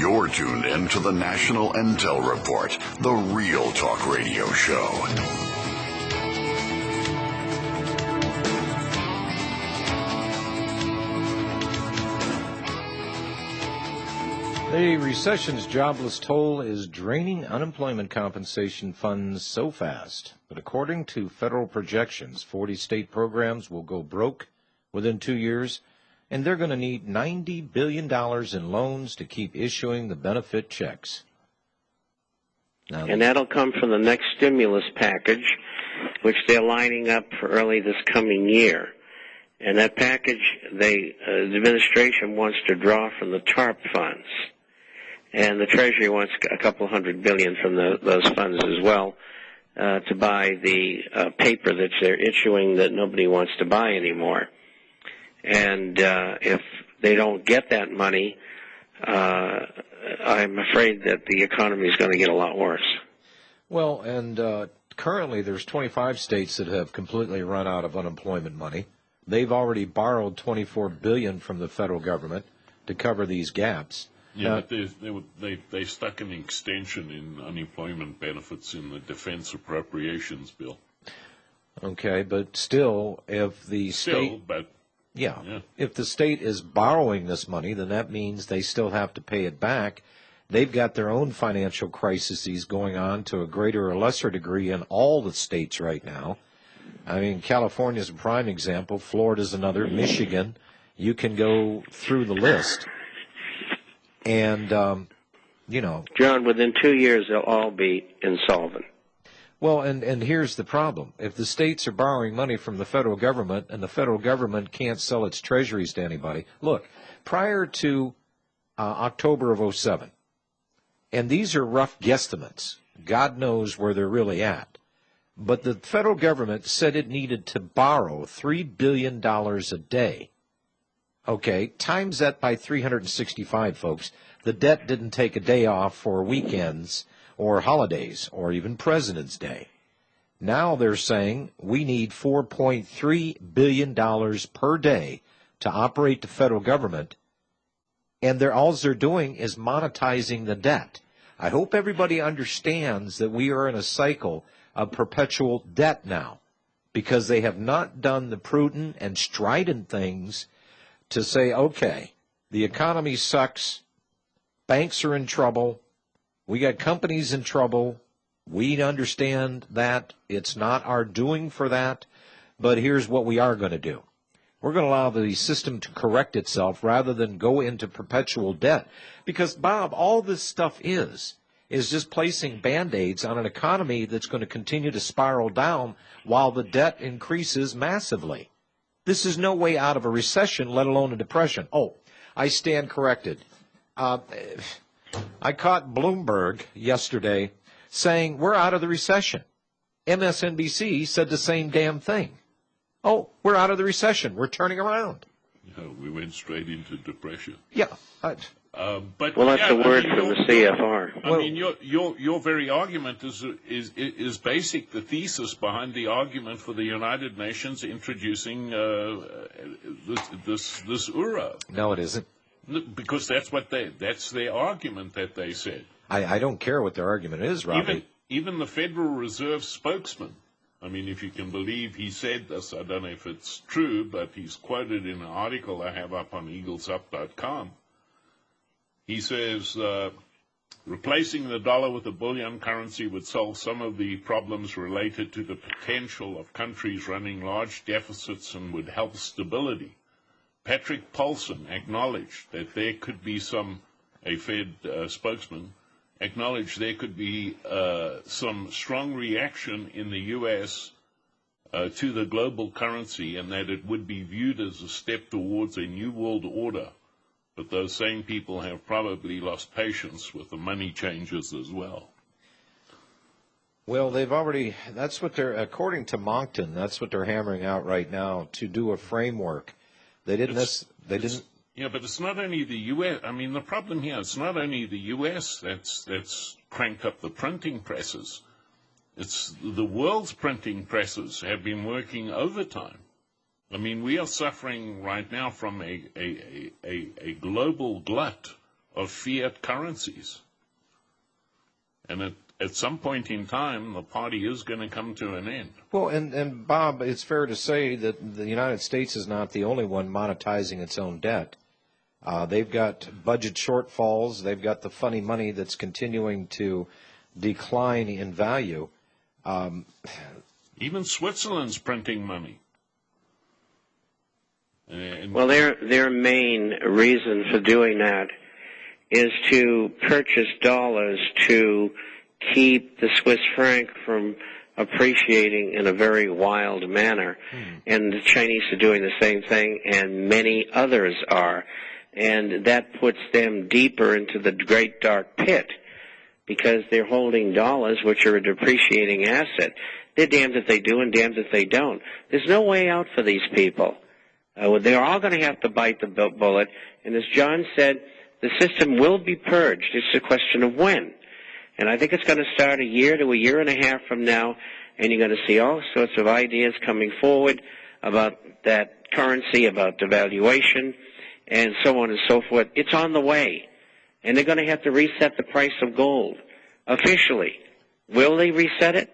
You're tuned in to the National Intel Report, the Real Talk Radio Show. The recession's jobless toll is draining unemployment compensation funds so fast that according to federal projections, 40 state programs will go broke within 2 years, and they're going to need $90 billion in loans to keep issuing the benefit checks. Now, and that'll come from the next stimulus package, which they're lining up for early this coming year. And that package, the administration wants to draw from the TARP funds. And the Treasury wants a couple $100 billion from those funds as well to buy the paper that they're issuing that nobody wants to buy anymore. And if they don't get that money, I'm afraid that the economy is going to get a lot worse. Well, and currently there's 25 states that have completely run out of unemployment money. They've already borrowed $24 billion from the federal government to cover these gaps. Yeah, but they stuck an extension in unemployment benefits in the defense appropriations bill. Okay, but still, if the state... Yeah, if the state is borrowing this money, then that means they still have to pay it back. They've got their own financial crises going on to a greater or lesser degree in all the states right now. I mean, California's a prime example. Florida's another. Michigan. You can go through the list. And, John, within 2 years, they'll all be insolvent. Well, and here's the problem. If the states are borrowing money from the federal government and the federal government can't sell its treasuries to anybody, look, prior to October of 2007, and these are rough guesstimates, God knows where they're really at, but the federal government said it needed to borrow $3 billion a day. Okay, times that by 365, folks. The debt didn't take a day off for weekends or holidays or even President's Day. Now they're saying we need $4.3 billion per day to operate the federal government, and all they're doing is monetizing the debt. I hope everybody understands that we are in a cycle of perpetual debt now because they have not done the prudent and strident things to say, okay, the economy sucks, banks are in trouble, we got companies in trouble, we understand that it's not our doing for that, but here's what we are going to do. We're going to allow the system to correct itself rather than go into perpetual debt. Because, Bob, all this stuff is just placing Band-Aids on an economy that's going to continue to spiral down while the debt increases massively. This is no way out of a recession, let alone a depression. Oh, I stand corrected. I caught Bloomberg yesterday saying we're out of the recession. MSNBC said the same damn thing. Oh, we're out of the recession. We're turning around. Yeah, we went straight into depression. Yeah. That's the word from the CFR. I mean, your very argument is basic. The thesis behind the argument for the United Nations introducing this URA. No, it isn't. Because that's their argument that they said. I don't care what their argument is, Robbie. Even the Federal Reserve spokesman, I mean, if you can believe he said this, I don't know if it's true, but he's quoted in an article I have up on eaglesup.com. He says, replacing the dollar with a bullion currency would solve some of the problems related to the potential of countries running large deficits and would help stability. Patrick Paulson acknowledged that there could be a Fed spokesman, acknowledged there could be some strong reaction in the U.S. To the global currency and that it would be viewed as a step towards a new world order. But those same people have probably lost patience with the money changes as well. Well, that's what according to Moncton, that's what they're hammering out right now to do a framework. They didn't. Yeah, but it's not only the U.S. I mean, the problem here, it's not only the U.S. that's cranked up the printing presses. It's the world's printing presses have been working overtime. I mean, we are suffering right now from a global glut of fiat currencies. And at some point in time, the party is going to come to an end. Well, and Bob, it's fair to say that the United States is not the only one monetizing its own debt. They've got budget shortfalls. They've got the funny money that's continuing to decline in value. Even Switzerland's printing money. Well, their main reason for doing that is to purchase dollars to keep the Swiss franc from appreciating in a very wild manner. And the Chinese are doing the same thing, and many others are. And that puts them deeper into the great dark pit because they're holding dollars, which are a depreciating asset. They're damned if they do and damned if they don't. There's no way out for these people. They're all going to have to bite the bullet. And as John said, the system will be purged. It's a question of when. And I think it's going to start a year to a year and a half from now, and you're going to see all sorts of ideas coming forward about that currency, about devaluation, and so on and so forth. It's on the way. And they're going to have to reset the price of gold officially. Will they reset it?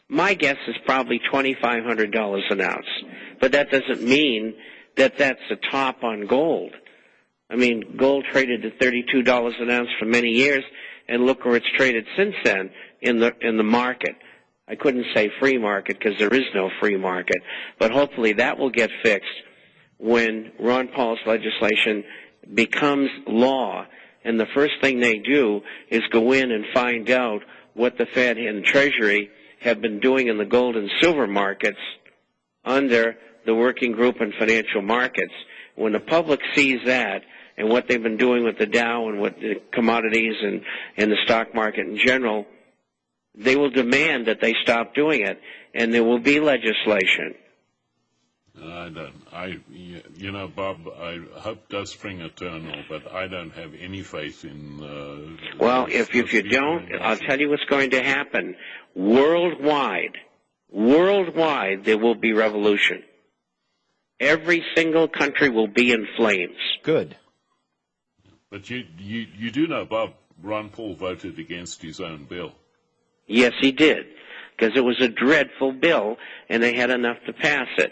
My guess is probably $2,500 an ounce. But that doesn't mean that that's a top on gold. I mean, gold traded at $32 an ounce for many years, and look where it's traded since then in the market. I couldn't say free market because there is no free market, but hopefully that will get fixed when Ron Paul's legislation becomes law, and the first thing they do is go in and find out what the Fed and Treasury have been doing in the gold and silver markets under the Working Group on Financial Markets. When the public sees that and what they've been doing with the Dow and with the commodities and the stock market in general, they will demand that they stop doing it, and there will be legislation. You know, Bob, I hope does spring eternal, but I don't have any faith in... well, if you don't, I'll tell you what's going to happen. Worldwide, there will be revolution. Every single country will be in flames. Good. But you do know, Bob, Ron Paul voted against his own bill. Yes, he did, because it was a dreadful bill, and they had enough to pass it.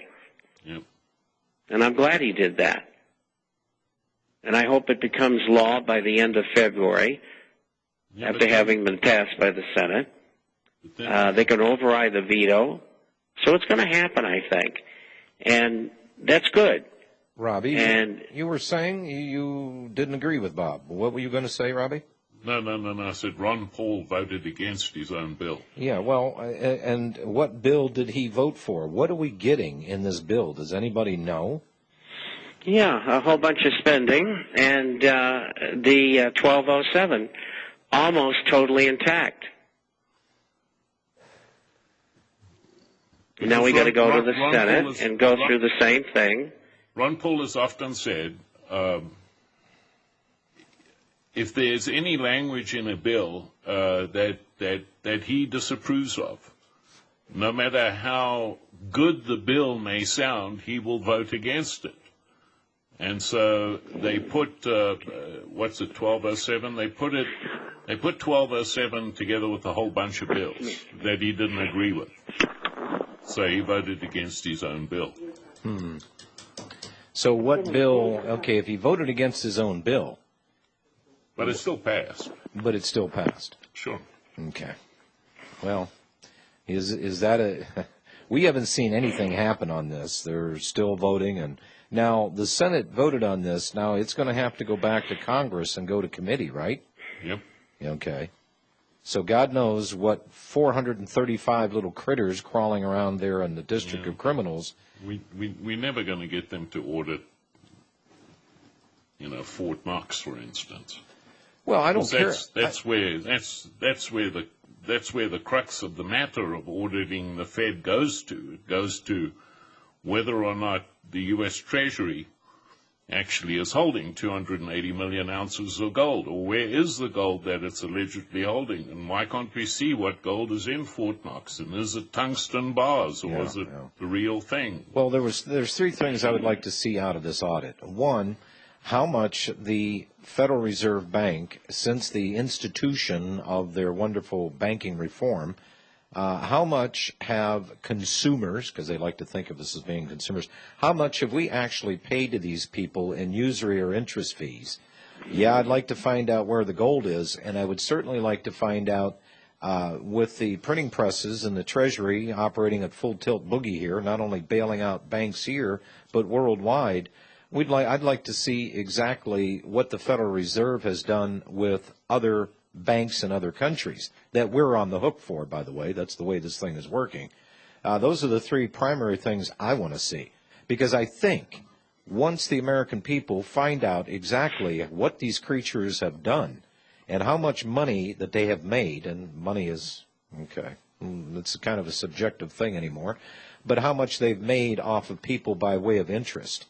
Yep. And I'm glad he did that. And I hope it becomes law by the end of February, after having been passed by the Senate. They can override the veto. So it's going to happen, I think. And that's good. Robbie, and you were saying you didn't agree with Bob. What were you going to say, Robbie? No. I said Ron Paul voted against his own bill. Yeah, well, and what bill did he vote for? What are we getting in this bill? Does anybody know? Yeah, a whole bunch of spending, and the 1207 almost totally intact. Now we got to go to the Senate and go through the same thing. Ron Paul has often said, if there's any language in a bill that he disapproves of, no matter how good the bill may sound, he will vote against it. And so they put what's it, 1207? They put 1207 together with a whole bunch of bills that he didn't agree with. So he voted against his own bill. So what bill? Okay, if he voted against his own bill. But it still passed. But it still passed. Sure. Okay. Well, is that a? We haven't seen anything happen on this. They're still voting, and now the Senate voted on this. Now it's going to have to go back to Congress and go to committee, right? Yep. Okay. So God knows what 435 little critters crawling around there in the District of Criminals. We're never going to get them to audit, Fort Knox, for instance. Well, I don't care. That's where the crux of the matter of auditing the Fed goes to. It goes to whether or not the U.S. Treasury actually is holding 280 million ounces of gold, or where is the gold that it's allegedly holding, and why can't we see what gold is in Fort Knox, and is it tungsten bars, or is it the real thing? Well, there's three things I would like to see out of this audit. One, how much the Federal Reserve Bank, since the institution of their wonderful banking reform, how much have consumers, because they like to think of us as being consumers, how much have we actually paid to these people in usury or interest fees? Yeah, I'd like to find out where the gold is, and I would certainly like to find out with the printing presses and the Treasury operating at full tilt boogie here, not only bailing out banks here, but worldwide, I'd like to see exactly what the Federal Reserve has done with other banks in other countries that we're on the hook for, by the way. That's the way this thing is working. Those are the three primary things I want to see, because I think once the American people find out exactly what these creatures have done and how much money that they have made, and money is, okay, it's kind of a subjective thing anymore, but how much they've made off of people by way of interest,